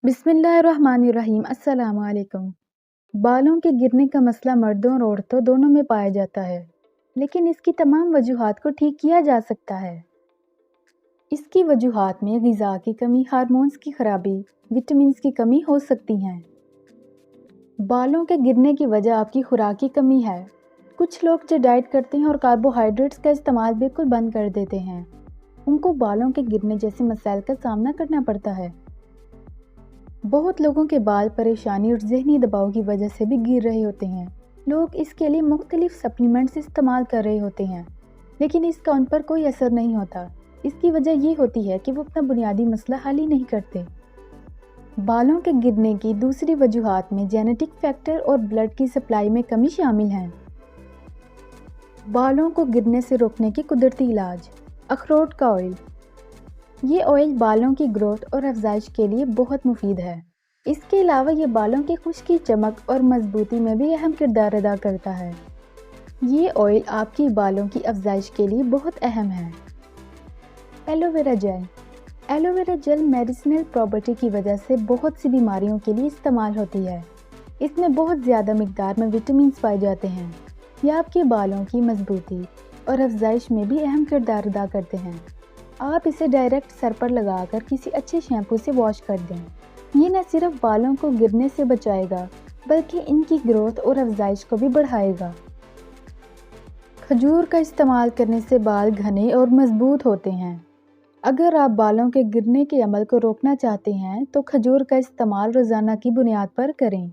बिस्मिल्लाहिर्रहमानिर्रहीम। अस्सलाम वालेकुम। बालों के गिरने का मसला मर्दों और औरतों दोनों में पाया जाता है, लेकिन इसकी तमाम वजूहात को ठीक किया जा सकता है। इसकी वजूहात में ग़िज़ा की कमी, हार्मोन्स की खराबी, विटामिन्स की कमी हो सकती हैं। बालों के गिरने की वजह आपकी खुराक की कमी है। कुछ लोग जो डाइट करते हैं और कार्बोहाइड्रेट्स का इस्तेमाल बिल्कुल बंद कर देते हैं, उनको बालों के गिरने जैसे मसाइल का सामना करना पड़ता है। बहुत लोगों के बाल परेशानी और ज़हनी दबाव की वजह से भी गिर रहे होते हैं। लोग इसके लिए मुख्तलिफ सप्लीमेंट्स इस्तेमाल कर रहे होते हैं, लेकिन इसका उन पर कोई असर नहीं होता। इसकी वजह ये होती है कि वो अपना बुनियादी मसला हल ही नहीं करते। बालों के गिरने की दूसरी वजूहात में जेनेटिक फैक्टर और ब्लड की सप्लाई में कमी शामिल हैं। बालों को गिरने से रोकने के कुदरती इलाज। अखरोट का ऑयल। ये ऑयल बालों की ग्रोथ और अफजाइश के लिए बहुत मुफीद है। इसके अलावा ये बालों की खुश्की, चमक और मजबूती में भी अहम किरदार अदा करता है। ये ऑयल आपकी बालों की अफजाइश के लिए बहुत अहम है। Aloe vera gel. Aloe vera gel medicinal property की वजह से बहुत सी बीमारियों के लिए इस्तेमाल होती है। इसमें बहुत ज़्यादा मिकदार में विटामिन्स पाए जाते हैं। ये आपके बालों की मजबूती और अफजाइश में भी अहम किरदार अदा करते हैं। आप इसे डायरेक्ट सर पर लगाकर किसी अच्छे शैम्पू से वॉश कर दें। ये न सिर्फ बालों को गिरने से बचाएगा, बल्कि इनकी ग्रोथ और अफजाइश को भी बढ़ाएगा। खजूर का इस्तेमाल करने से बाल घने और मजबूत होते हैं। अगर आप बालों के गिरने के अमल को रोकना चाहते हैं, तो खजूर का इस्तेमाल रोज़ाना की बुनियाद पर करें।